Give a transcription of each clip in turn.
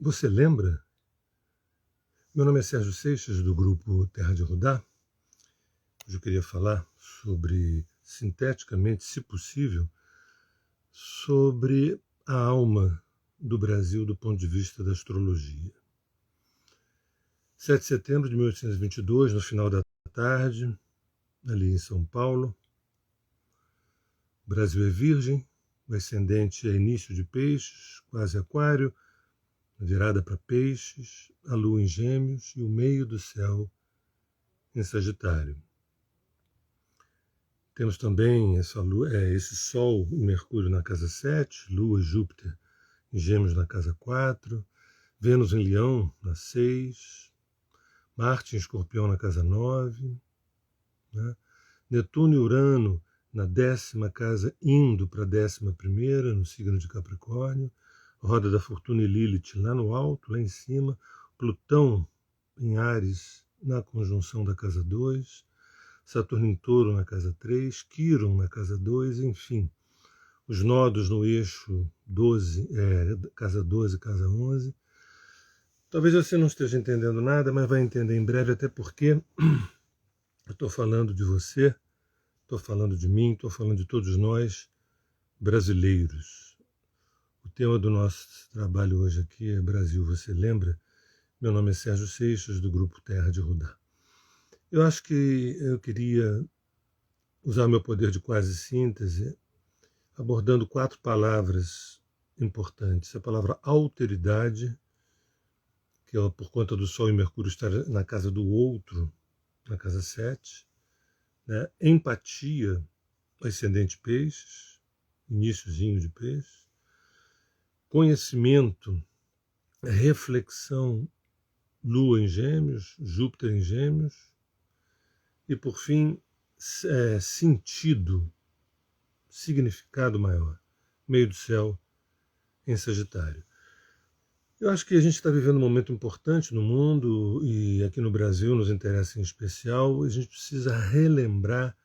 Você lembra? Meu nome é Sérgio Seixas, do grupo Terra de Rudá. Hoje eu queria falar sobre, sinteticamente, se possível, sobre a alma do Brasil do ponto de vista da astrologia. 7 de setembro de 1822, no final da tarde, ali em São Paulo, o Brasil é virgem, o ascendente é início de peixes, quase aquário, virada para peixes, a lua em gêmeos e o meio do céu em Sagitário. Temos também esse Sol e Mercúrio na casa 7, Lua e Júpiter em Gêmeos na casa 4, Vênus em Leão na 6, Marte em Escorpião na casa 9, né? Netuno e Urano na 10ª casa, indo para a 11ª, no signo de Capricórnio, Roda da Fortuna e Lilith lá no alto, lá em cima, Plutão em Áries na conjunção da casa 2, Saturno em Touro na casa 3, Quirón na casa 2, enfim, os nodos no eixo 12, casa 12, casa 11. Talvez você não esteja entendendo nada, mas vai entender em breve, até porque eu estou falando de você, estou falando de mim, estou falando de todos nós brasileiros. O tema do nosso trabalho hoje aqui é Brasil, você lembra? Meu nome é Sérgio Seixas, do grupo Terra de Rudá. Eu acho que eu queria usar meu poder de quase síntese, abordando 4 palavras importantes. A palavra alteridade, que é por conta do Sol e Mercúrio estar na casa do outro, na casa 7. Né? Empatia, ascendente peixes, iniciozinho de peixes. Conhecimento, reflexão, Lua em Gêmeos, Júpiter em Gêmeos. E, por fim, sentido, significado maior, meio do céu em Sagitário. Eu acho que a gente está vivendo um momento importante no mundo e aqui no Brasil nos interessa em especial. A gente precisa relembrar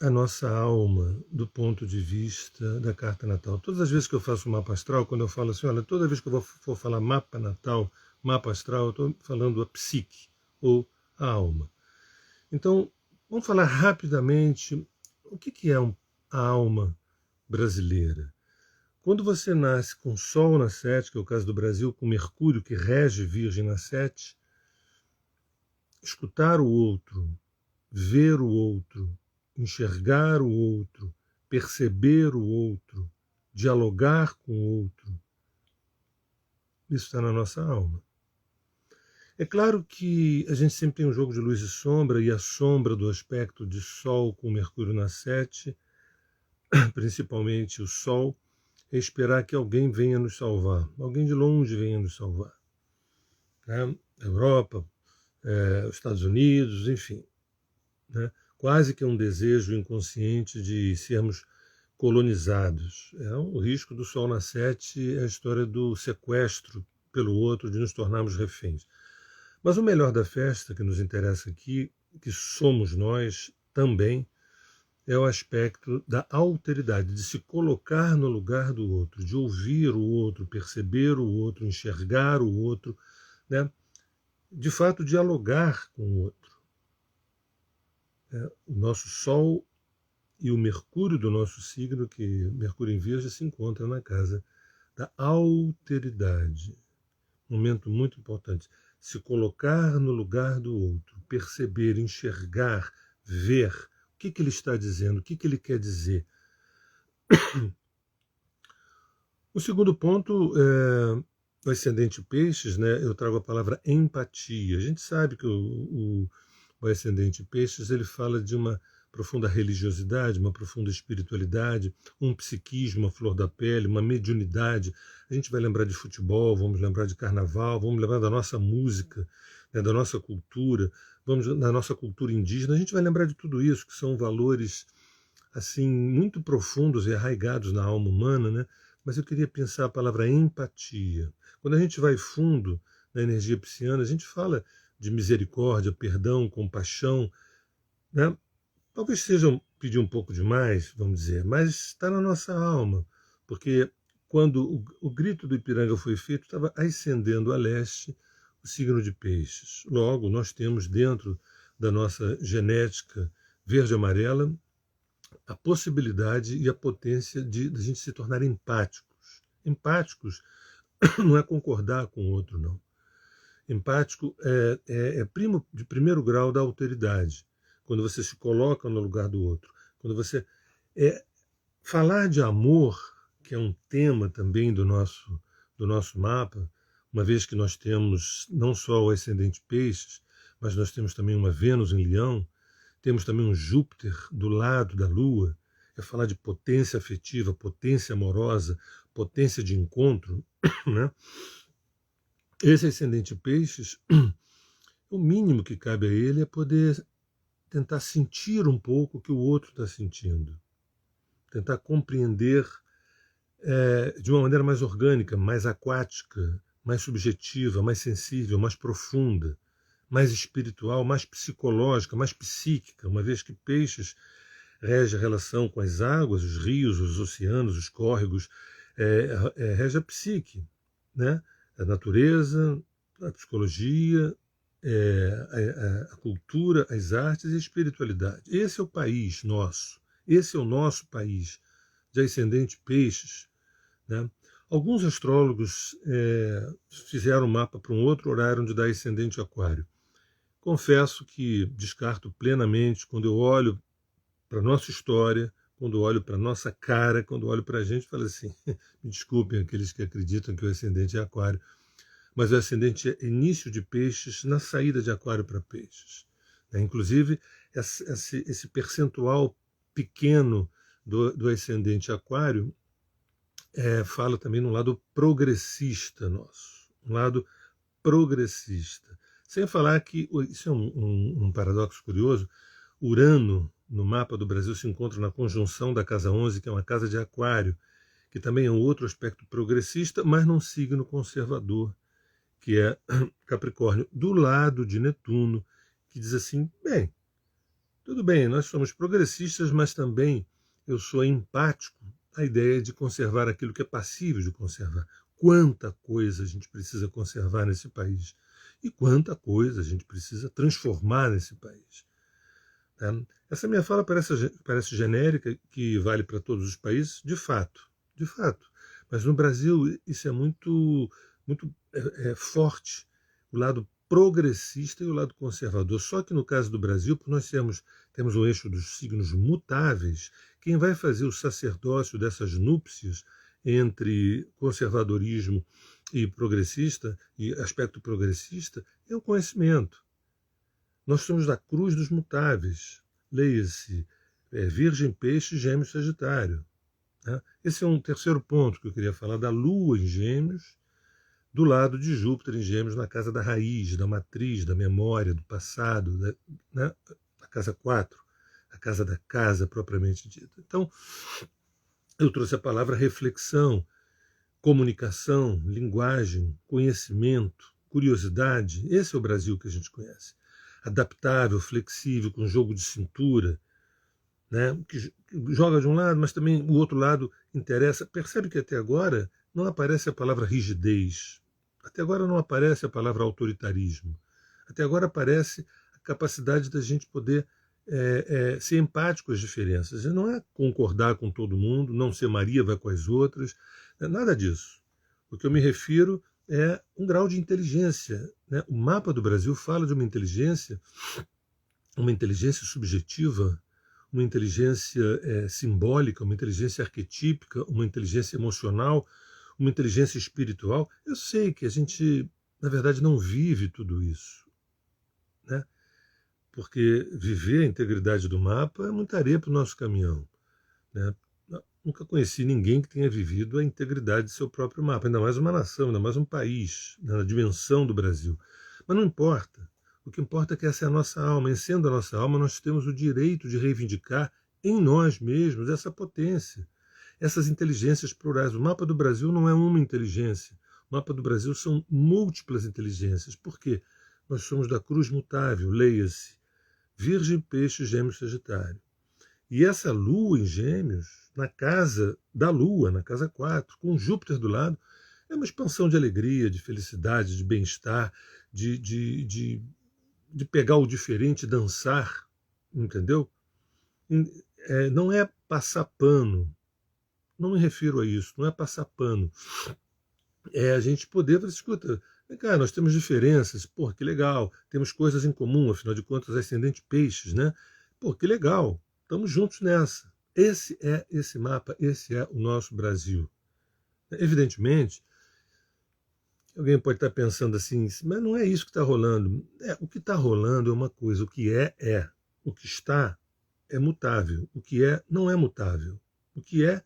a nossa alma do ponto de vista da carta natal. Todas as vezes que eu faço um mapa astral, quando eu falo assim, olha, toda vez que eu for falar mapa natal, mapa astral, eu estou falando a psique ou a alma. Então, vamos falar rapidamente o que é a alma brasileira. Quando você nasce com Sol na 7, que é o caso do Brasil, com Mercúrio, que rege Virgem na 7, escutar o outro, ver o outro, enxergar o outro, perceber o outro, dialogar com o outro, isso está na nossa alma. É claro que a gente sempre tem um jogo de luz e sombra, e a sombra do aspecto de Sol com Mercúrio na 7, principalmente o Sol, é esperar que alguém venha nos salvar, alguém de longe venha nos salvar. Né? A Europa, os Estados Unidos, enfim. Né? Quase que um desejo inconsciente de sermos colonizados. O risco do Sol na 7 é a história do sequestro pelo outro, de nos tornarmos reféns. Mas o melhor da festa, que nos interessa aqui, que somos nós também, é o aspecto da alteridade, de se colocar no lugar do outro, de ouvir o outro, perceber o outro, enxergar o outro, né? De fato, dialogar com o outro. O nosso Sol e o Mercúrio do nosso signo, que Mercúrio em Virgem, se encontra na casa da alteridade. Momento muito importante. Se colocar no lugar do outro, perceber, enxergar, ver o que ele está dizendo, o que ele quer dizer. O segundo ponto é o ascendente peixes, né? Eu trago a palavra empatia. A gente sabe que o ascendente peixes ele fala de uma profunda religiosidade, uma profunda espiritualidade, um psiquismo, uma flor da pele, uma mediunidade. A gente vai lembrar de futebol, vamos lembrar de carnaval, vamos lembrar da nossa música, né, da nossa cultura, da nossa cultura indígena. A gente vai lembrar de tudo isso, que são valores assim muito profundos e arraigados na alma humana, né? Mas eu queria pensar a palavra empatia. Quando a gente vai fundo na energia pisciana, a gente fala de misericórdia, perdão, compaixão, né? Talvez seja pedir um pouco demais, vamos dizer, mas está na nossa alma, porque quando o grito do Ipiranga foi feito, estava ascendendo a leste o signo de Peixes. Logo, nós temos dentro da nossa genética verde-amarela a possibilidade e a potência de a gente se tornar empáticos. Empáticos não é concordar com o outro, não. Empático é primo de primeiro grau da alteridade, quando você se coloca no lugar do outro. Quando você falar de amor, que é um tema também do nosso mapa, uma vez que nós temos não só o ascendente Peixes, mas nós temos também uma Vênus em Leão, temos também um Júpiter do lado da Lua, é falar de potência afetiva, potência amorosa, potência de encontro, né? Esse ascendente Peixes, o mínimo que cabe a ele é poder tentar sentir um pouco o que o outro está sentindo, tentar compreender de uma maneira mais orgânica, mais aquática, mais subjetiva, mais sensível, mais profunda, mais espiritual, mais psicológica, mais psíquica, uma vez que Peixes rege a relação com as águas, os rios, os oceanos, os córregos, rege a psique, né? A natureza, a psicologia, a cultura, as artes e a espiritualidade. Esse é o país nosso, esse é o nosso país, de ascendente Peixes, né? Alguns astrólogos fizeram um mapa para um outro horário onde dá ascendente Aquário. Confesso que descarto plenamente quando eu olho para a nossa história, quando eu olho para a nossa cara, quando eu olho para a gente, falo assim, me desculpem aqueles que acreditam que o ascendente é Aquário, mas o ascendente é início de Peixes na saída de Aquário para Peixes. Inclusive, esse percentual pequeno do ascendente Aquário fala também no lado progressista nosso, um lado progressista. Sem falar que, isso é um paradoxo curioso, Urano, no mapa do Brasil, se encontra na conjunção da casa 11, que é uma casa de Aquário, que também é um outro aspecto progressista, mas num signo conservador, que é Capricórnio, do lado de Netuno, que diz assim, bem, tudo bem, nós somos progressistas, mas também eu sou empático à ideia de conservar aquilo que é passível de conservar. Quanta coisa a gente precisa conservar nesse país e quanta coisa a gente precisa transformar nesse país. Essa minha fala parece genérica, que vale para todos os países, de fato. Mas no Brasil isso é muito forte, o lado progressista e o lado conservador. Só que no caso do Brasil, por nós temos o eixo dos signos mutáveis, quem vai fazer o sacerdócio dessas núpcias entre conservadorismo e progressista, e aspecto progressista, é o conhecimento. Nós somos da cruz dos mutáveis. Leia-se Virgem, Peixe, Gêmeos, Sagitário. Né? Esse é um terceiro ponto que eu queria falar, da Lua em Gêmeos, do lado de Júpiter em Gêmeos, na casa da raiz, da matriz, da memória, do passado, né? A casa 4, a casa da casa propriamente dita. Então, eu trouxe a palavra reflexão, comunicação, linguagem, conhecimento, curiosidade. Esse é o Brasil que a gente conhece. Adaptável, flexível, com jogo de cintura, né? Que joga de um lado, mas também o outro lado interessa. Percebe que até agora não aparece a palavra rigidez, até agora não aparece a palavra autoritarismo, até agora aparece a capacidade da gente poder ser empático às diferenças. E não é concordar com todo mundo, não ser Maria vai com as outras, nada disso. O que eu me refiro é um grau de inteligência. Né? O mapa do Brasil fala de uma inteligência subjetiva, uma inteligência simbólica, uma inteligência arquetípica, uma inteligência emocional, uma inteligência espiritual. Eu sei que a gente, na verdade, não vive tudo isso, né? Porque viver a integridade do mapa é muita areia para o nosso caminhão, né? Nunca conheci ninguém que tenha vivido a integridade de seu próprio mapa, ainda mais uma nação, ainda mais um país, né, na dimensão do Brasil. Mas não importa. O que importa é que essa é a nossa alma. E sendo a nossa alma, nós temos o direito de reivindicar em nós mesmos essa potência, essas inteligências plurais. O mapa do Brasil não é uma inteligência. O mapa do Brasil são múltiplas inteligências. Por quê? Nós somos da cruz mutável, leia-se, Virgem, Peixe, Gêmeos, Sagitário. E essa Lua em Gêmeos, na casa da Lua, na casa 4, com Júpiter do lado, é uma expansão de alegria, de felicidade, de bem-estar, de pegar o diferente, dançar, entendeu? Não é passar pano, não me refiro a isso, não é passar pano. É a gente poder falar, escuta, cara, nós temos diferenças, pô, que legal, temos coisas em comum, afinal de contas, ascendente peixes, né? Pô, que legal, estamos juntos nessa. Esse mapa, esse é o nosso Brasil. Evidentemente, alguém pode estar pensando assim, mas não é isso que está rolando. O que está rolando é uma coisa, o que é. O que está é mutável, o que é não é mutável. O que é.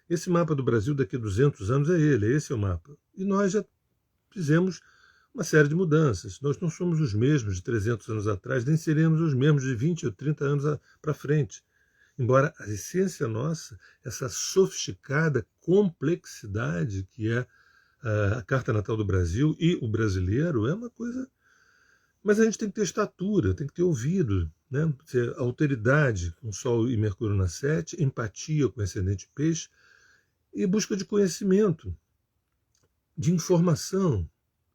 Esse mapa do Brasil daqui a 200 anos é ele, esse é o mapa. E nós já fizemos uma série de mudanças. Nós não somos os mesmos de 300 anos atrás, nem seremos os mesmos de 20 ou 30 anos para frente. Embora a essência nossa, essa sofisticada complexidade que é a Carta Natal do Brasil e o brasileiro, é uma coisa... Mas a gente tem que ter estatura, tem que ter ouvido, né? Alteridade com Sol e Mercúrio na 7, empatia com o ascendente peixe e busca de conhecimento, de informação.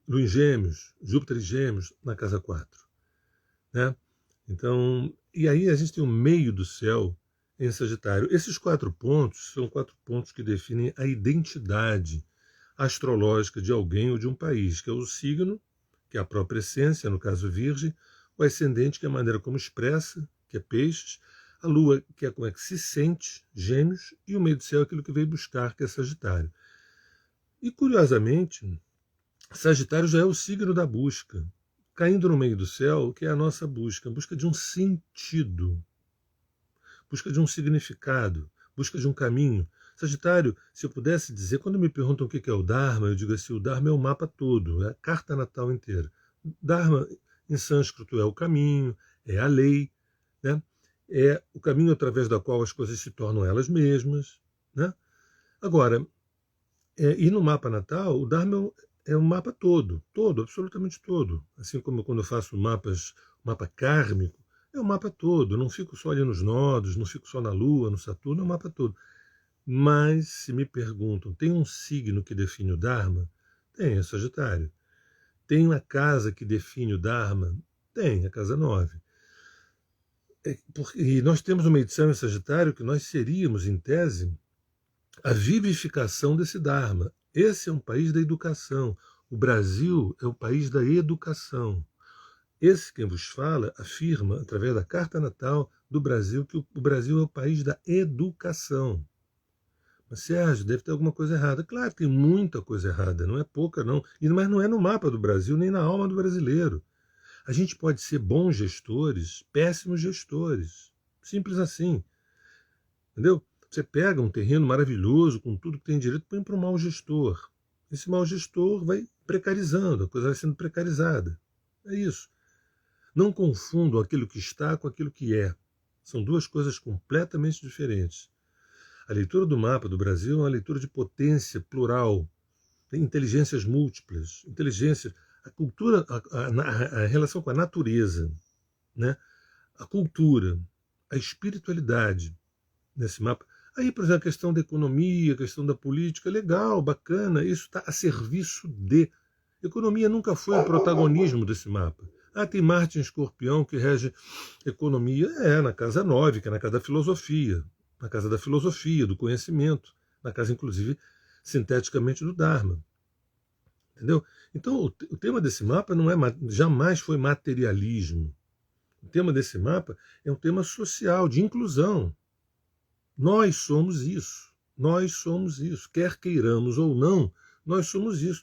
Lua em Gêmeos, Júpiter em Gêmeos na casa 4. Né? Então, e aí a gente tem o meio do céu em Sagitário. Esses 4 pontos são 4 pontos que definem a identidade astrológica de alguém ou de um país, que é o signo, que é a própria essência, no caso Virgem, o ascendente, que é a maneira como expressa, que é Peixes, a Lua, que é como é que se sente, Gêmeos, e o meio do céu é aquilo que veio buscar, que é Sagitário. E, curiosamente, Sagitário já é o signo da busca, caindo no meio do céu, que é a nossa busca de um sentido, busca de um significado, busca de um caminho. Sagitário, se eu pudesse dizer, quando me perguntam o que é o Dharma, eu digo assim, o Dharma é o mapa todo, é a carta natal inteira. Dharma, em sânscrito, é o caminho, é a lei, né? É o caminho através da qual as coisas se tornam elas mesmas. Né? Agora, e no mapa natal, o Dharma é um mapa todo, absolutamente todo. Assim como quando eu faço mapa kármico, é o mapa todo, eu não fico só ali nos nodos, não fico só na Lua, no Saturno, é o mapa todo. Mas, se me perguntam, tem um signo que define o Dharma? Tem, é Sagitário. Tem uma casa que define o Dharma? Tem, a casa 9. E nós temos uma edição em Sagitário que nós seríamos, em tese, a vivificação desse Dharma. Esse é um país da educação. O Brasil é o país da educação. Esse quem vos fala afirma, através da carta natal do Brasil, que o Brasil é o país da educação. Mas, Sérgio, deve ter alguma coisa errada. Claro que tem muita coisa errada, não é pouca, não. Mas não é no mapa do Brasil, nem na alma do brasileiro. A gente pode ser bons gestores, péssimos gestores. Simples assim. Entendeu? Você pega um terreno maravilhoso, com tudo que tem direito, põe para um mau gestor. Esse mau gestor vai precarizando, a coisa vai sendo precarizada. É isso. Não confundam aquilo que está com aquilo que é. São duas coisas completamente diferentes. A leitura do mapa do Brasil é uma leitura de potência plural, tem inteligências múltiplas, a cultura, a relação com a natureza, né? A cultura, a espiritualidade nesse mapa. Aí, por exemplo, a questão da economia, a questão da política, legal, bacana, isso está a serviço de. Economia nunca foi o protagonismo desse mapa. Tem Marte em Escorpião que rege economia, na casa 9, que é na casa da filosofia. Na casa da filosofia, do conhecimento, na casa, inclusive, sinteticamente do Dharma. Entendeu? Então, o tema desse mapa jamais foi materialismo. O tema desse mapa é um tema social, de inclusão. Nós somos isso. Nós somos isso. Quer queiramos ou não, nós somos isso.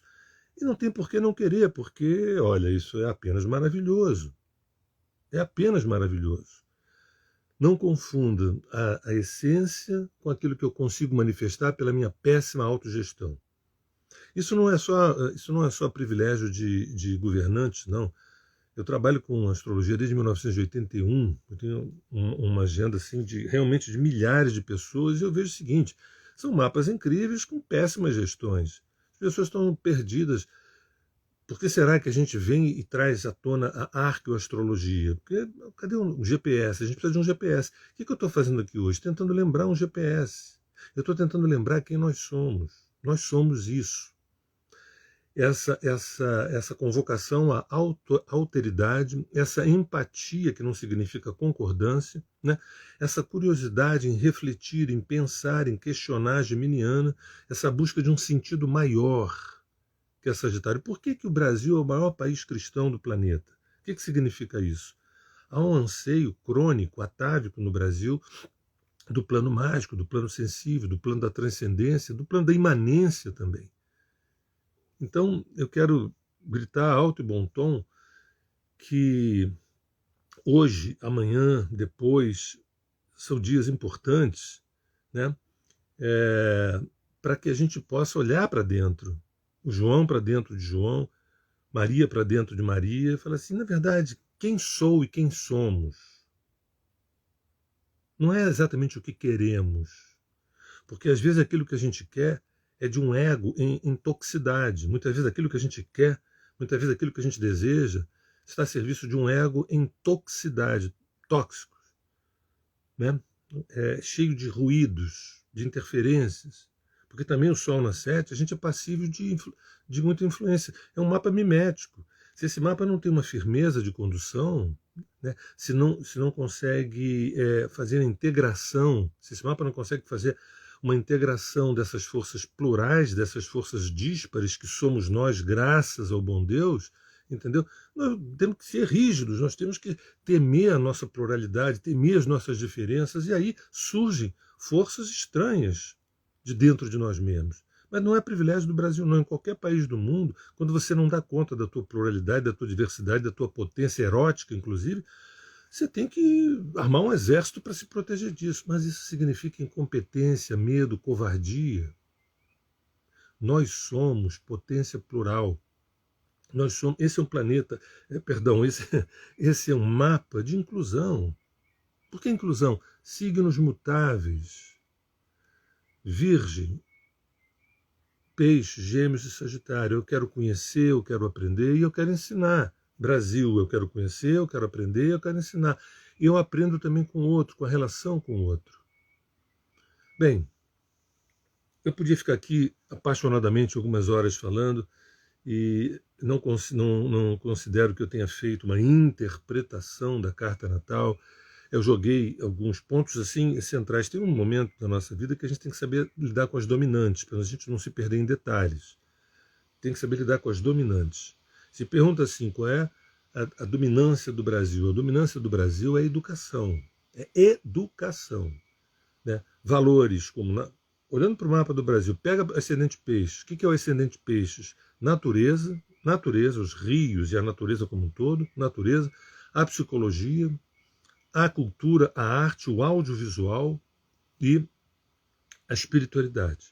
E não tem por que não querer, porque, olha, isso é apenas maravilhoso. É apenas maravilhoso. Não confunda a essência com aquilo que eu consigo manifestar pela minha péssima autogestão. Isso não é só privilégio de governantes, não. Eu trabalho com astrologia desde 1981, eu tenho uma agenda assim, realmente de milhares de pessoas, e eu vejo o seguinte, são mapas incríveis com péssimas gestões. As pessoas estão perdidas Por que será que a gente vem e traz à tona a arqueoastrologia? Porque cadê um GPS? A gente precisa de um GPS. O que eu estou fazendo aqui hoje? Tentando lembrar um GPS. Eu estou tentando lembrar quem nós somos. Nós somos isso. Essa convocação à alteridade, essa empatia, que não significa concordância, né? Essa curiosidade em refletir, em pensar, em questionar geminiana, essa busca de um sentido maior que é Sagitário. Por que o Brasil é o maior país cristão do planeta? O que significa isso? Há um anseio crônico, atávico no Brasil, do plano mágico, do plano sensível, do plano da transcendência, do plano da imanência também. Então, eu quero gritar alto e bom tom que hoje, amanhã, depois, são dias importantes, né? Para que a gente possa olhar para dentro, o João para dentro de João, Maria para dentro de Maria, e falar assim, na verdade, quem sou e quem somos? Não é exatamente o que queremos, porque às vezes aquilo que a gente quer é de um ego em toxicidade. Muitas vezes aquilo que a gente quer, muitas vezes aquilo que a gente deseja, está a serviço de um ego em toxicidade, tóxico, né? Cheio de ruídos, de interferências. Porque também o Sol na 7, a gente é passível de muita influência. É um mapa mimético. Se esse mapa não tem uma firmeza de condução, né, se não consegue fazer a integração, se esse mapa não consegue fazer uma integração dessas forças plurais, dessas forças díspares que somos nós, graças ao bom Deus, entendeu? Nós temos que ser rígidos, nós temos que temer a nossa pluralidade, temer as nossas diferenças, e aí surgem forças estranhas de dentro de nós mesmos. Mas não é privilégio do Brasil, não. Em qualquer país do mundo, quando você não dá conta da tua pluralidade, da tua diversidade, da tua potência erótica, inclusive, você tem que armar um exército para se proteger disso. Mas isso significa incompetência, medo, covardia. Nós somos potência plural. Nós somos, esse é um planeta, esse é um mapa de inclusão. Por que inclusão? Signos mutáveis. Virgem, Peixe, Gêmeos e Sagitário. Eu quero conhecer, eu quero aprender e eu quero ensinar. Brasil, eu quero conhecer, eu quero aprender, eu quero ensinar. E eu aprendo também com o outro, com a relação com o outro. Bem, eu podia ficar aqui apaixonadamente algumas horas falando e não considero que eu tenha feito uma interpretação da carta natal. Eu joguei alguns pontos assim centrais. Tem um momento da nossa vida que a gente tem que saber lidar com as dominantes, para a gente não se perder em detalhes. Tem que saber lidar com as dominantes. Se pergunta assim, qual é a dominância do Brasil? A dominância do Brasil é a educação. É educação. Né? Valores, como olhando para o mapa do Brasil, pega o ascendente peixes. O que é o ascendente peixes? Natureza, os rios e a natureza como um todo, natureza, a psicologia, a cultura, a arte, o audiovisual e a espiritualidade.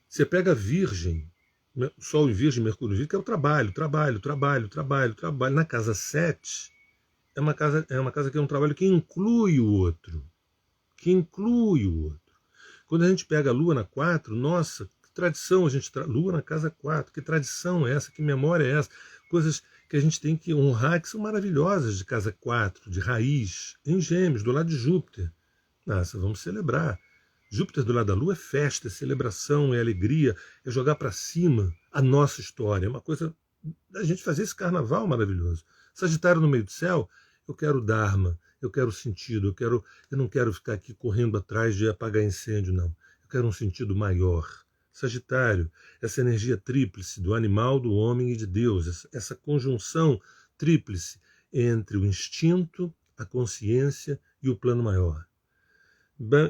Você pega a Virgem, Sol em Virgem, Mercúrio em Virgem, que é o trabalho. Na casa 7, é uma casa que é um trabalho que inclui o outro. Quando a gente pega a Lua na 4, nossa, que tradição a gente Lua na casa 4, que tradição é essa, que memória é essa? Coisas que a gente tem que honrar, que são maravilhosas de casa 4, de raiz, em Gêmeos, do lado de Júpiter. Nossa, vamos celebrar. Júpiter do lado da Lua é festa, é celebração, é alegria, é jogar para cima a nossa história. É uma coisa da gente fazer esse carnaval maravilhoso. Sagitário no meio do céu, eu quero Dharma, eu quero sentido, eu não quero ficar aqui correndo atrás de apagar incêndio, não. Eu quero um sentido maior. Sagitário, essa energia tríplice do animal, do homem e de Deus, essa conjunção tríplice entre o instinto, a consciência e o plano maior.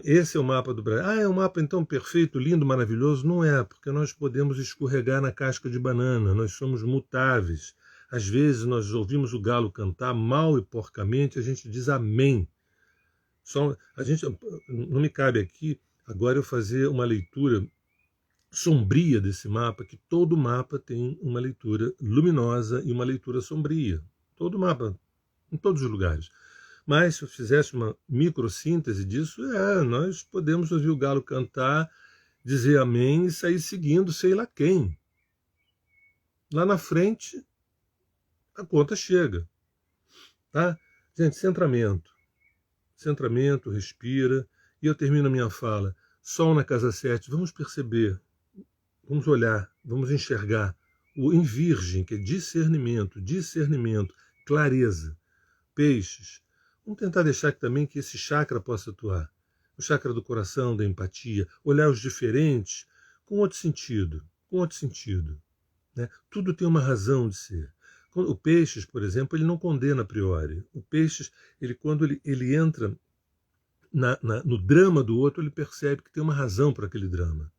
Esse é o mapa do Brasil. É um mapa então perfeito, lindo, maravilhoso? Não é, porque nós podemos escorregar na casca de banana, nós somos mutáveis. Às vezes nós ouvimos o galo cantar mal e porcamente, a gente diz amém. Não me cabe aqui agora eu fazer uma leitura sombria desse mapa, que todo mapa tem uma leitura luminosa e uma leitura sombria. Todo mapa, em todos os lugares. Mas se eu fizesse uma microssíntese disso, nós podemos ouvir o galo cantar, dizer amém e sair seguindo sei lá quem. lá na frente a conta chega, tá? Gente, centramento, respira, e eu termino a minha fala. Sol na casa 7, vamos perceber, vamos olhar, vamos enxergar o em Virgem, que é discernimento, clareza. Peixes, vamos tentar deixar também que esse chakra possa atuar. O chakra do coração, da empatia, olhar os diferentes com outro sentido, né? Tudo tem uma razão de ser. O Peixes, por exemplo, ele não condena a priori. O Peixes, quando ele entra no drama do outro, ele percebe que tem uma razão para aquele drama,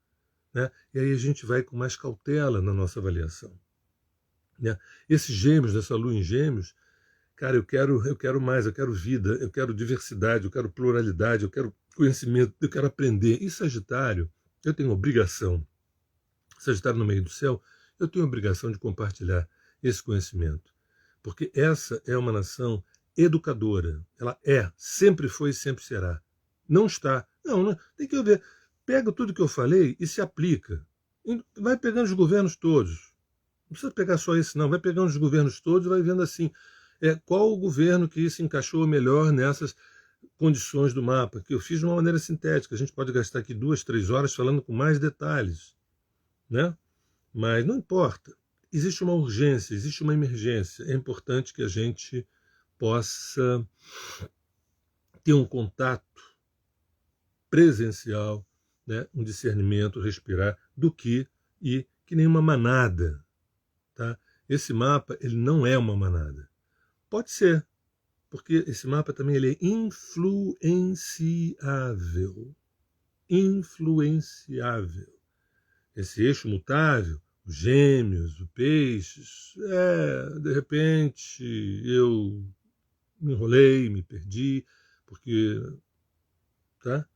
né? E aí a gente vai com mais cautela na nossa avaliação, né? Esses Gêmeos, dessa lua em Gêmeos, cara, eu quero mais, eu quero vida, eu quero diversidade, eu quero pluralidade, eu quero conhecimento, eu quero aprender. E Sagitário, eu tenho obrigação, Sagitário no meio do céu, eu tenho obrigação de compartilhar esse conhecimento. Porque essa é uma nação educadora. Ela sempre foi e sempre será. Não está. Não, tem que ver. Pega tudo que eu falei e se aplica. Vai pegando os governos todos. Não precisa pegar só esse, não. Vai pegando os governos todos e vai vendo assim. Qual o governo que se encaixou melhor nessas condições do mapa, que eu fiz de uma maneira sintética. A gente pode gastar aqui 2, 3 horas falando com mais detalhes, né? Mas não importa. Existe uma urgência, existe uma emergência. É importante que a gente possa ter um contato presencial, né? Um discernimento, respirar, do que nem uma manada. Tá? Esse mapa ele não é uma manada. Pode ser, porque esse mapa também ele é influenciável. Esse eixo mutável, os Gêmeos, o Peixes, de repente eu me enrolei, me perdi, porque... Tá?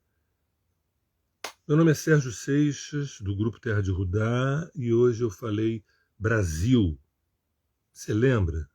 Meu nome é Sérgio Seixas, do Grupo Terra de Rudá, e hoje eu falei Brasil. Você lembra?